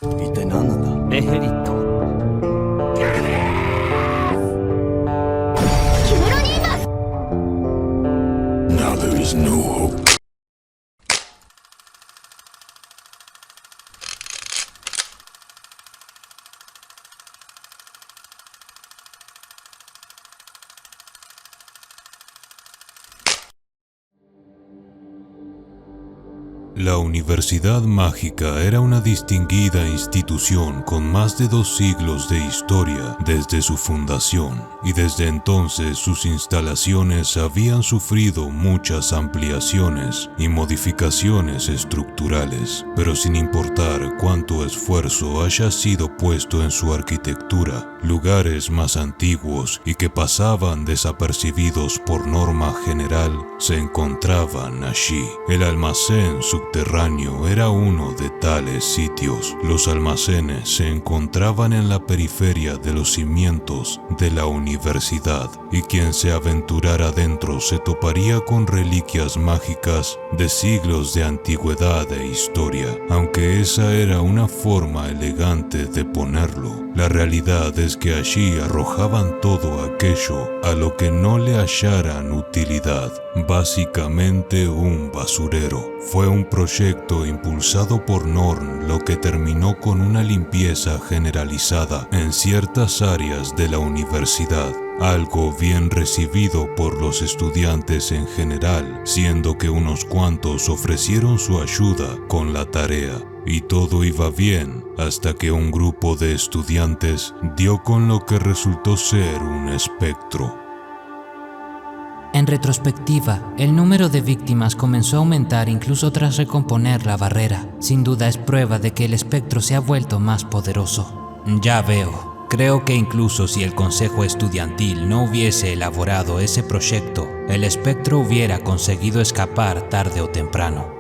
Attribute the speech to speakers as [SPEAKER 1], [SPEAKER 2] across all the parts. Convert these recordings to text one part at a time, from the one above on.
[SPEAKER 1] 一体何なんだ。
[SPEAKER 2] ベヘリット。
[SPEAKER 3] キメロニーマス
[SPEAKER 4] Now there is no hope.
[SPEAKER 5] La Universidad Mágica era una distinguida institución con más de 2 siglos de historia desde su fundación, y desde entonces sus instalaciones habían sufrido muchas ampliaciones y modificaciones estructurales, pero sin importar cuánto esfuerzo haya sido puesto en su arquitectura, lugares más antiguos y que pasaban desapercibidos por norma general se encontraban allí. El almacén subterráneo era uno de tales sitios. Los almacenes se encontraban en la periferia de los cimientos de la universidad, y quien se aventurara dentro se toparía con reliquias mágicas de siglos de antigüedad e historia. Aunque esa era una forma elegante de ponerlo, la realidad es que allí arrojaban todo aquello a lo que no le hallaran utilidad. Básicamente un basurero. Fue un proyecto impulsado por Norn lo que terminó con una limpieza generalizada en ciertas áreas de la universidad, algo bien recibido por los estudiantes en general, siendo que unos cuantos ofrecieron su ayuda con la tarea. Y todo iba bien hasta que un grupo de estudiantes dio con lo que resultó ser un espectro.
[SPEAKER 6] En retrospectiva, el número de víctimas comenzó a aumentar incluso tras recomponer la barrera. Sin duda es prueba de que el espectro se ha vuelto más poderoso.
[SPEAKER 2] Ya veo. Creo que incluso si el consejo estudiantil no hubiese elaborado ese proyecto, el espectro hubiera conseguido escapar tarde o temprano.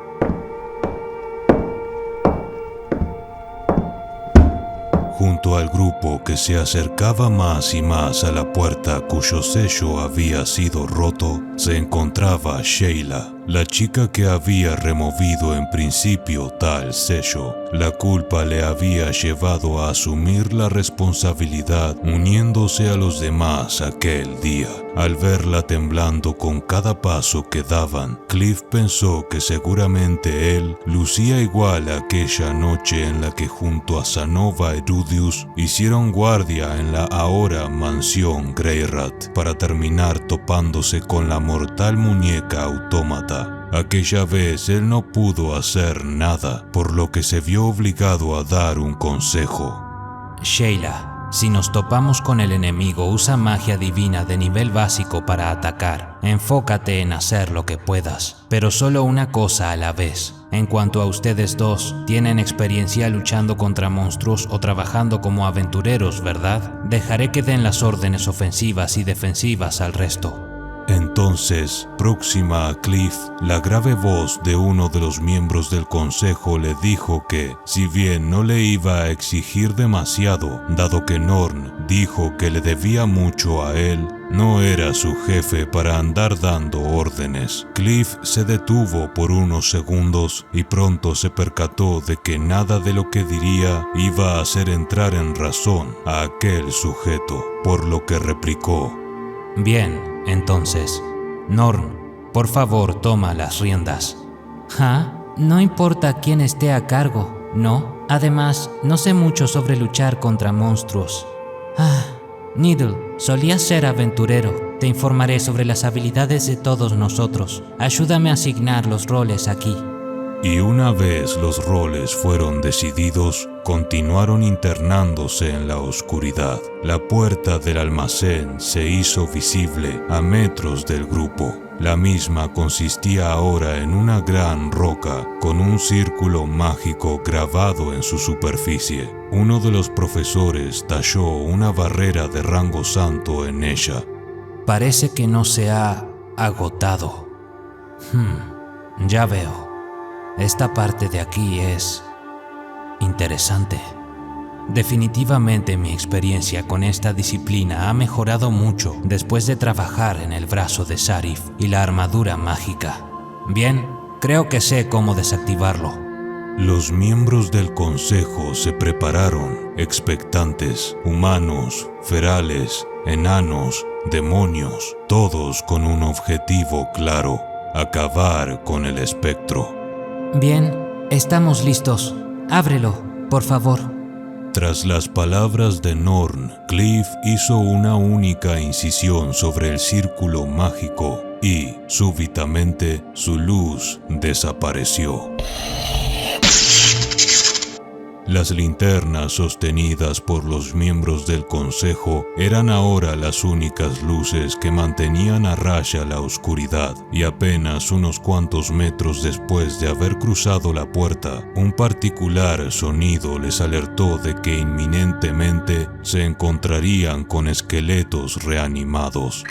[SPEAKER 5] Junto al grupo que se acercaba más y más a la puerta cuyo sello había sido roto, se encontraba Sheila, la chica que había removido en principio tal sello. La culpa le había llevado a asumir la responsabilidad uniéndose a los demás aquel día. Al verla temblando con cada paso que daban, Cliff pensó que seguramente él lucía igual aquella noche en la que junto a Sanova y Rudius hicieron guardia en la ahora mansión Greyrat para terminar topándose con la mortal muñeca autómata. Aquella vez él no pudo hacer nada, por lo que se vio obligado a dar un consejo.
[SPEAKER 2] Sheila, si nos topamos con el enemigo, usa magia divina de nivel básico para atacar. Enfócate en hacer lo que puedas, pero solo una cosa a la vez. En cuanto a ustedes dos, tienen experiencia luchando contra monstruos o trabajando como aventureros, ¿verdad? Dejaré que den las órdenes ofensivas y defensivas al resto.
[SPEAKER 5] Entonces, próxima a Cliff, la grave voz de uno de los miembros del consejo le dijo que, si bien no le iba a exigir demasiado, dado que Norn dijo que le debía mucho a él, no era su jefe para andar dando órdenes. Cliff se detuvo por unos segundos y pronto se percató de que nada de lo que diría iba a hacer entrar en razón a aquel sujeto, por lo que replicó:
[SPEAKER 2] Bien, entonces, Norn, por favor toma las riendas.
[SPEAKER 6] No importa quién esté a cargo, ¿no? Además, no sé mucho sobre luchar contra monstruos. Needle, solías ser aventurero. Te informaré sobre las habilidades de todos nosotros. Ayúdame a asignar los roles aquí.
[SPEAKER 5] Y una vez los roles fueron decididos, continuaron internándose en la oscuridad. La puerta del almacén se hizo visible a metros del grupo. La misma consistía ahora en una gran roca con un círculo mágico grabado en su superficie. Uno de los profesores talló una barrera de rango santo en ella.
[SPEAKER 2] Parece que no se ha agotado. Ya veo. Esta parte de aquí es interesante. Definitivamente mi experiencia con esta disciplina ha mejorado mucho después de trabajar en el brazo de Sarif y la armadura mágica. Bien, creo que sé cómo desactivarlo.
[SPEAKER 5] Los miembros del consejo se prepararon, expectantes, humanos, ferales, enanos, demonios, todos con un objetivo claro: acabar con el espectro.
[SPEAKER 6] Bien, estamos listos. Ábrelo, por favor.
[SPEAKER 5] Tras las palabras de Norn, Cliff hizo una única incisión sobre el círculo mágico y, súbitamente, su luz desapareció. Las linternas sostenidas por los miembros del consejo eran ahora las únicas luces que mantenían a raya la oscuridad, y apenas unos cuantos metros después de haber cruzado la puerta, un particular sonido les alertó de que inminentemente se encontrarían con esqueletos reanimados.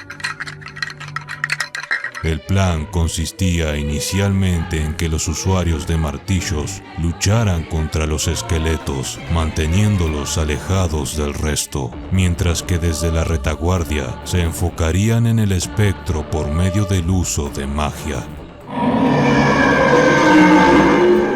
[SPEAKER 5] El plan consistía inicialmente en que los usuarios de martillos lucharan contra los esqueletos, manteniéndolos alejados del resto, mientras que desde la retaguardia se enfocarían en el espectro por medio del uso de magia.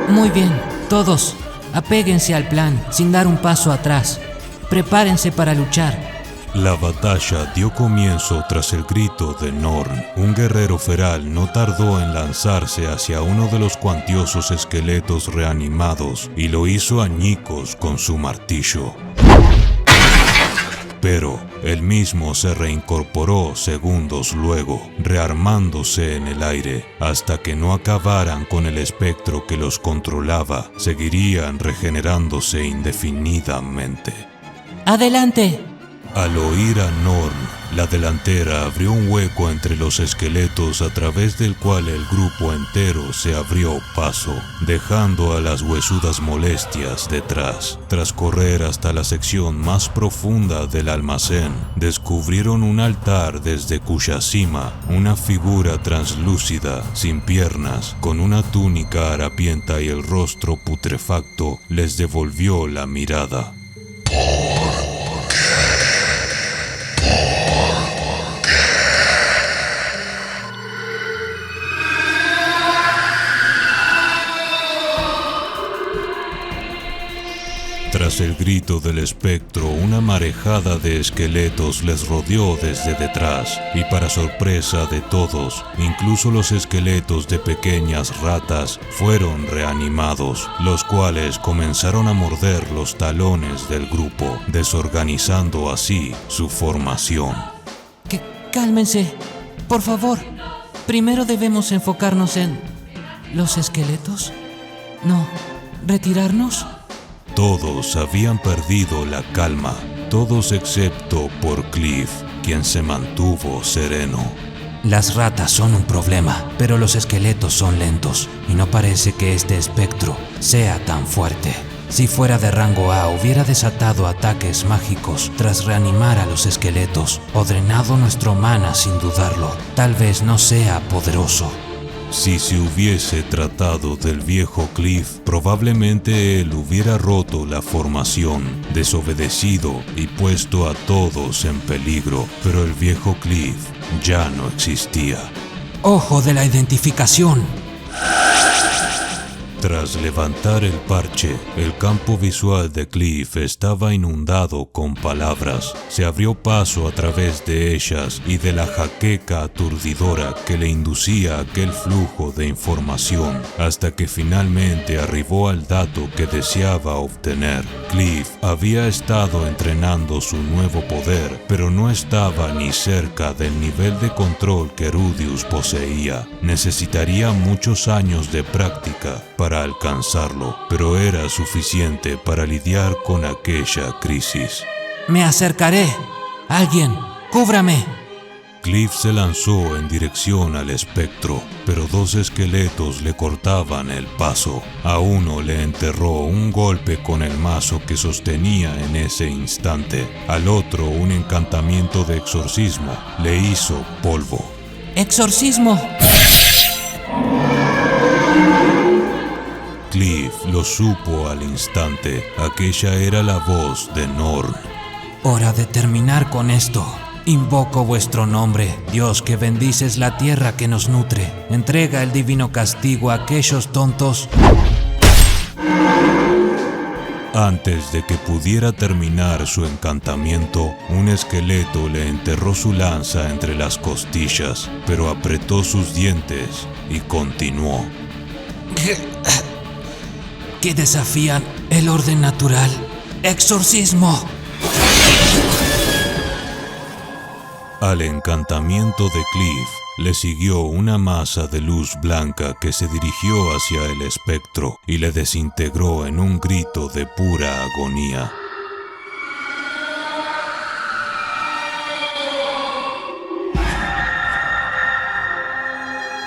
[SPEAKER 6] Muy bien, todos, apéguense al plan sin dar un paso atrás. Prepárense para luchar.
[SPEAKER 5] La batalla dio comienzo tras el grito de Norn. Un guerrero feral no tardó en lanzarse hacia uno de los cuantiosos esqueletos reanimados y lo hizo añicos con su martillo. Pero él mismo se reincorporó segundos luego, rearmándose en el aire. Hasta que no acabaran con el espectro que los controlaba, seguirían regenerándose indefinidamente.
[SPEAKER 6] ¡Adelante!
[SPEAKER 5] Al oír a Norn, la delantera abrió un hueco entre los esqueletos a través del cual el grupo entero se abrió paso, dejando a las huesudas molestias detrás. Tras correr hasta la sección más profunda del almacén, descubrieron un altar desde cuya cima una figura translúcida, sin piernas, con una túnica harapienta y el rostro putrefacto, les devolvió la mirada. Tras el grito del espectro, una marejada de esqueletos les rodeó desde detrás, y para sorpresa de todos, incluso los esqueletos de pequeñas ratas fueron reanimados, los cuales comenzaron a morder los talones del grupo, desorganizando así su formación.
[SPEAKER 6] Cálmense, por favor. Primero debemos enfocarnos en... ¿los esqueletos? No, ¿retirarnos?
[SPEAKER 5] Todos habían perdido la calma, todos excepto por Cliff, quien se mantuvo sereno.
[SPEAKER 2] Las ratas son un problema, pero los esqueletos son lentos, y no parece que este espectro sea tan fuerte. Si fuera de rango A, hubiera desatado ataques mágicos tras reanimar a los esqueletos, o drenado nuestro mana sin dudarlo. Tal vez no sea poderoso.
[SPEAKER 5] Si se hubiese tratado del viejo Cliff, probablemente él hubiera roto la formación, desobedecido y puesto a todos en peligro, pero el viejo Cliff ya no existía.
[SPEAKER 2] ¡Ojo de la identificación!
[SPEAKER 5] Tras levantar el parche, el campo visual de Cliff estaba inundado con palabras. Se abrió paso a través de ellas y de la jaqueca aturdidora que le inducía aquel flujo de información, hasta que finalmente arribó al dato que deseaba obtener. Cliff había estado entrenando su nuevo poder, pero no estaba ni cerca del nivel de control que Rudius poseía. Necesitaría muchos años de práctica para alcanzarlo, pero era suficiente para lidiar con aquella crisis.
[SPEAKER 6] ¡Me acercaré! ¡Alguien, cúbrame!
[SPEAKER 5] Cliff se lanzó en dirección al espectro, pero dos esqueletos le cortaban el paso. A uno le enterró un golpe con el mazo que sostenía en ese instante. Al otro, un encantamiento de exorcismo le hizo polvo.
[SPEAKER 6] ¡Exorcismo!
[SPEAKER 5] Cliff lo supo al instante. Aquella era la voz de Norn.
[SPEAKER 2] Hora de terminar con esto. Invoco vuestro nombre, Dios que bendices la tierra que nos nutre. Entrega el divino castigo a aquellos tontos.
[SPEAKER 5] Antes de que pudiera terminar su encantamiento, un esqueleto le enterró su lanza entre las costillas, pero apretó sus dientes y continuó.
[SPEAKER 6] Que desafían el orden natural. ¡Exorcismo!
[SPEAKER 5] Al encantamiento de Cliff le siguió una masa de luz blanca que se dirigió hacia el espectro y le desintegró en un grito de pura agonía.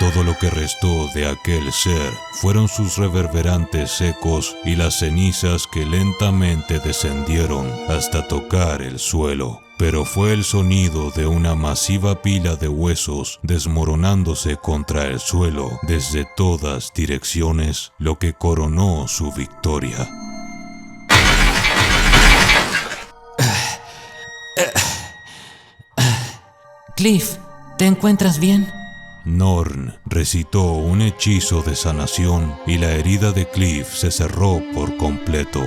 [SPEAKER 5] Todo lo que restó de aquel ser fueron sus reverberantes ecos y las cenizas que lentamente descendieron hasta tocar el suelo. Pero fue el sonido de una masiva pila de huesos desmoronándose contra el suelo desde todas direcciones lo que coronó su victoria.
[SPEAKER 6] Cliff, ¿te encuentras bien?
[SPEAKER 5] Norn recitó un hechizo de sanación y la herida de Cliff se cerró por completo.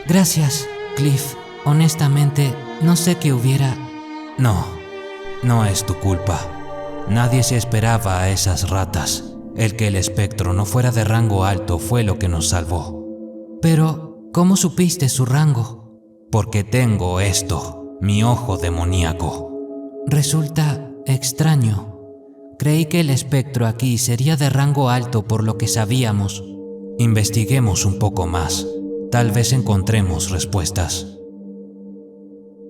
[SPEAKER 6] Gracias, Cliff. Honestamente, no sé qué hubiera...
[SPEAKER 2] No es tu culpa. Nadie se esperaba a esas ratas. El que el espectro no fuera de rango alto fue lo que nos salvó.
[SPEAKER 6] Pero, ¿cómo supiste su rango?
[SPEAKER 2] Porque tengo esto, mi ojo demoníaco.
[SPEAKER 6] Resulta extraño. Creí que el espectro aquí sería de rango alto por lo que sabíamos.
[SPEAKER 2] Investiguemos un poco más. Tal vez encontremos respuestas.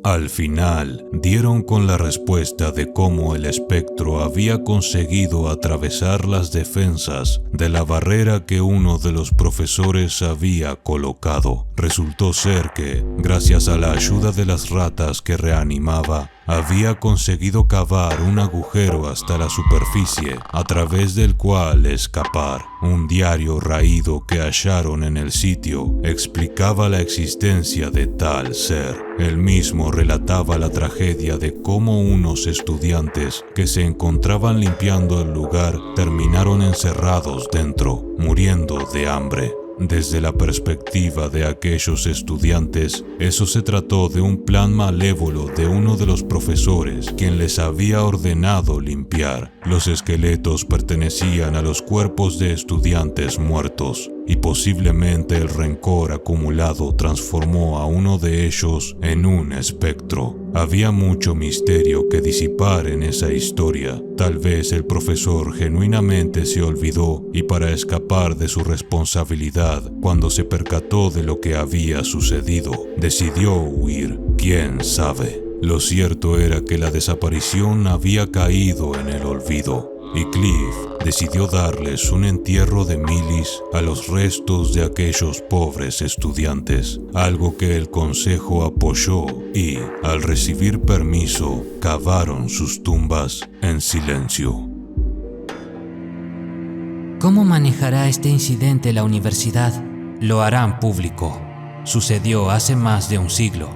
[SPEAKER 5] Al final, dieron con la respuesta de cómo el espectro había conseguido atravesar las defensas de la barrera que uno de los profesores había colocado. Resultó ser que, gracias a la ayuda de las ratas que reanimaba, había conseguido cavar un agujero hasta la superficie a través del cual escapar. Un diario raído que hallaron en el sitio explicaba la existencia de tal ser. El mismo relataba la tragedia de cómo unos estudiantes que se encontraban limpiando el lugar terminaron encerrados dentro, muriendo de hambre. Desde la perspectiva de aquellos estudiantes, eso se trató de un plan malévolo de uno de los profesores, quien les había ordenado limpiar. Los esqueletos pertenecían a los cuerpos de estudiantes muertos, y posiblemente el rencor acumulado transformó a uno de ellos en un espectro. Había mucho misterio que disipar en esa historia. Tal vez el profesor genuinamente se olvidó y para escapar de su responsabilidad, cuando se percató de lo que había sucedido, decidió huir. ¿Quién sabe? Lo cierto era que la desaparición había caído en el olvido. Y Cliff decidió darles un entierro de milis a los restos de aquellos pobres estudiantes, algo que el consejo apoyó y, al recibir permiso, cavaron sus tumbas en silencio.
[SPEAKER 6] ¿Cómo manejará este incidente la universidad?
[SPEAKER 2] Lo harán público. Sucedió hace más de un siglo.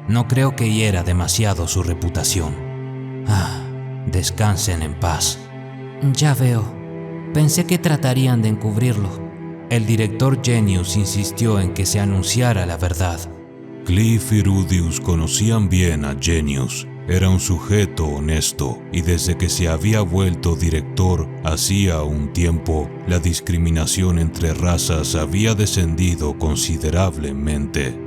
[SPEAKER 2] No creo que hiera demasiado su reputación. Descansen en paz.
[SPEAKER 6] Ya veo. Pensé que tratarían de encubrirlo.
[SPEAKER 2] El director Genius insistió en que se anunciara la verdad.
[SPEAKER 5] Cliff y Rudius conocían bien a Genius. Era un sujeto honesto y desde que se había vuelto director hacía un tiempo, la discriminación entre razas había descendido considerablemente.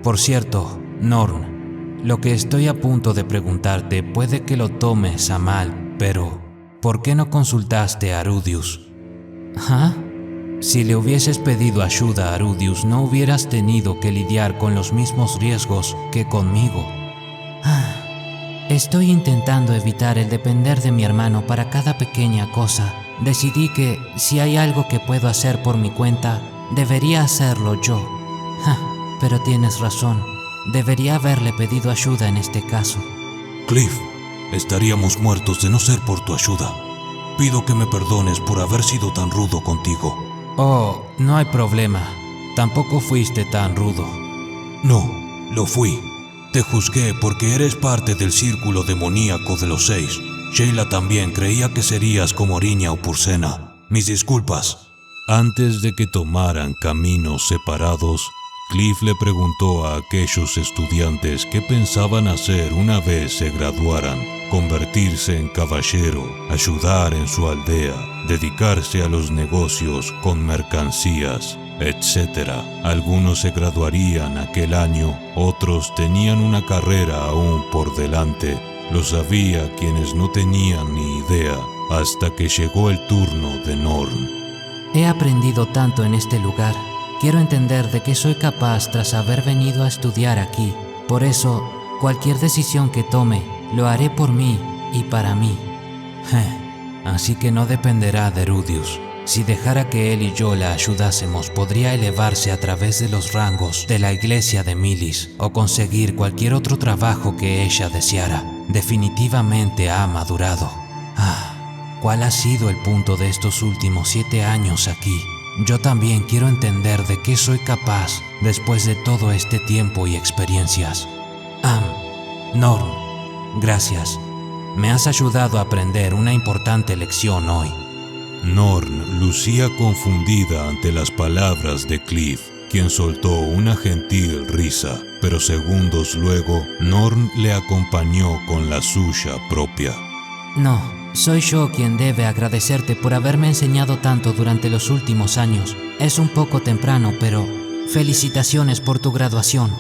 [SPEAKER 2] Por cierto, Norn, lo que estoy a punto de preguntarte puede que lo tomes a mal, pero ¿por qué no consultaste a Rudius? Si le hubieses pedido ayuda a Rudius, no hubieras tenido que lidiar con los mismos riesgos que conmigo.
[SPEAKER 6] Estoy intentando evitar el depender de mi hermano para cada pequeña cosa. Decidí que, si hay algo que puedo hacer por mi cuenta, debería hacerlo yo. Pero tienes razón. Debería haberle pedido ayuda en este caso.
[SPEAKER 5] Cliff, estaríamos muertos de no ser por tu ayuda. Pido que me perdones por haber sido tan rudo contigo.
[SPEAKER 2] Oh, no hay problema. Tampoco fuiste tan rudo.
[SPEAKER 5] No, lo fui. Te juzgué porque eres parte del círculo demoníaco de los 6. Sheila también creía que serías como Oriña o Purcena. Mis disculpas. Antes de que tomaran caminos separados, Cliff le preguntó a aquellos estudiantes qué pensaban hacer una vez se graduaran: convertirse en caballero, ayudar en su aldea, dedicarse a los negocios con mercancías, etc. Algunos se graduarían aquel año, otros tenían una carrera aún por delante. Lo sabía quienes no tenían ni idea, hasta que llegó el turno de Norn.
[SPEAKER 6] He aprendido tanto en este lugar. Quiero entender de qué soy capaz tras haber venido a estudiar aquí. Por eso, cualquier decisión que tome, lo haré por mí y para mí.
[SPEAKER 2] Así que no dependerá de Rudius. Si dejara que él y yo la ayudásemos, podría elevarse a través de los rangos de la iglesia de Milis o conseguir cualquier otro trabajo que ella deseara. Definitivamente ha madurado. ¿Cuál ha sido el punto de estos últimos 7 años aquí? Yo también quiero entender de qué soy capaz después de todo este tiempo y experiencias. Norn, gracias. Me has ayudado a aprender una importante lección hoy.
[SPEAKER 5] Norn lucía confundida ante las palabras de Cliff, quien soltó una gentil risa, pero segundos luego, Norn le acompañó con la suya propia.
[SPEAKER 6] No, soy yo quien debe agradecerte por haberme enseñado tanto durante los últimos años. Es un poco temprano, pero felicitaciones por tu graduación.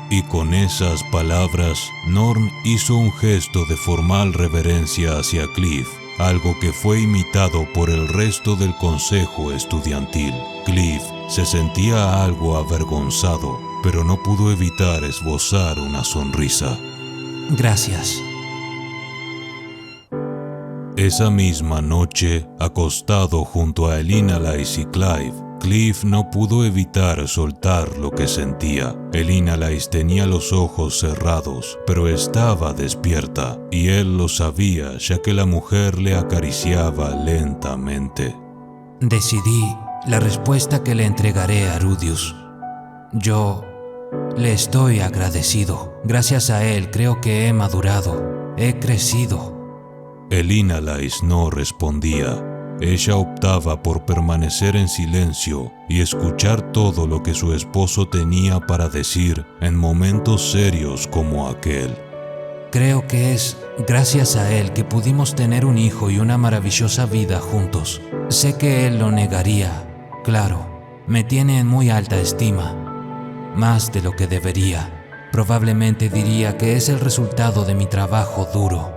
[SPEAKER 5] Y con esas palabras, Norn hizo un gesto de formal reverencia hacia Cliff, algo que fue imitado por el resto del consejo estudiantil. Cliff se sentía algo avergonzado, pero no pudo evitar esbozar una sonrisa.
[SPEAKER 6] Gracias.
[SPEAKER 5] Esa misma noche, acostado junto a Elinalais y Clive, Cliff no pudo evitar soltar lo que sentía. Elinalais tenía los ojos cerrados, pero estaba despierta, y él lo sabía ya que la mujer le acariciaba lentamente.
[SPEAKER 2] Decidí la respuesta que le entregaré a Rudius. Yo le estoy agradecido. Gracias a él creo que he madurado, he crecido.
[SPEAKER 5] Elinalais no respondía. Ella optaba por permanecer en silencio y escuchar todo lo que su esposo tenía para decir en momentos serios como aquel.
[SPEAKER 2] Creo que es gracias a él que pudimos tener un hijo y una maravillosa vida juntos. Sé que él lo negaría, claro. Me tiene en muy alta estima, más de lo que debería. Probablemente diría que es el resultado de mi trabajo duro.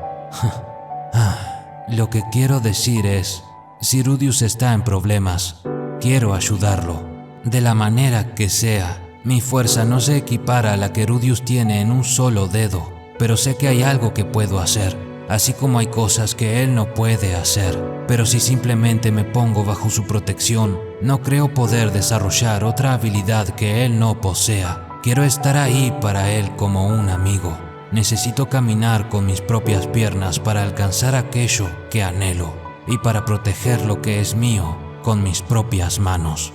[SPEAKER 2] Lo que quiero decir es, si Rudius está en problemas, quiero ayudarlo. De la manera que sea. Mi fuerza no se equipara a la que Rudius tiene en un solo dedo, pero sé que hay algo que puedo hacer, así como hay cosas que él no puede hacer. Pero si simplemente me pongo bajo su protección, no creo poder desarrollar otra habilidad que él no posea. Quiero estar ahí para él como un amigo. Necesito caminar con mis propias piernas para alcanzar aquello que anhelo y para proteger lo que es mío con mis propias manos.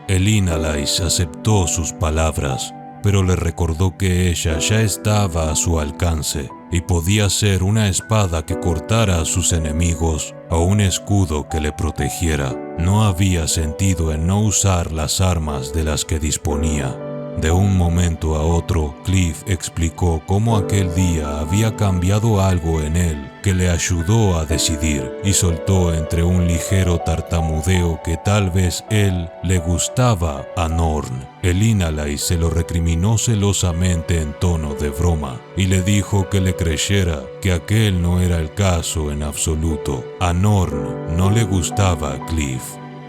[SPEAKER 5] Elinalais aceptó sus palabras, pero le recordó que ella ya estaba a su alcance y podía ser una espada que cortara a sus enemigos o un escudo que le protegiera. No había sentido en no usar las armas de las que disponía. De un momento a otro, Cliff explicó cómo aquel día había cambiado algo en él que le ayudó a decidir, y soltó entre un ligero tartamudeo que tal vez él le gustaba a Norn. Elinalais se lo recriminó celosamente en tono de broma y le dijo que le creyera que aquel no era el caso en absoluto. A Norn no le gustaba a Cliff.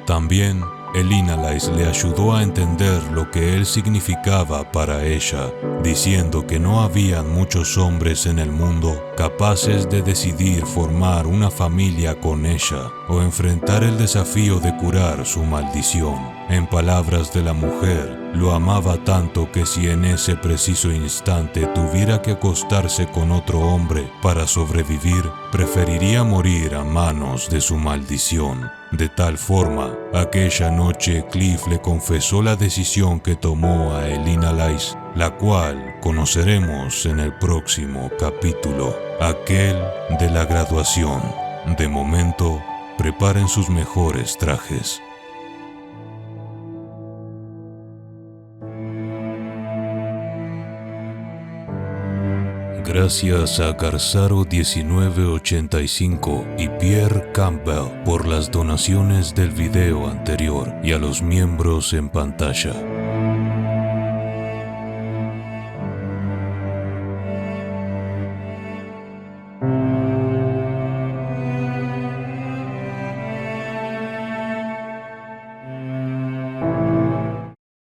[SPEAKER 5] También Elinalais le ayudó a entender lo que él significaba para ella, diciendo que no habían muchos hombres en el mundo capaces de decidir formar una familia con ella o enfrentar el desafío de curar su maldición. En palabras de la mujer, lo amaba tanto que si en ese preciso instante tuviera que acostarse con otro hombre para sobrevivir, preferiría morir a manos de su maldición. De tal forma, aquella noche Cliff le confesó la decisión que tomó a Elinalais, la cual conoceremos en el próximo capítulo, aquel de la graduación. De momento, preparen sus mejores trajes. Gracias a Garzaro1985 y Pierre Campbell por las donaciones del video anterior y a los miembros en pantalla.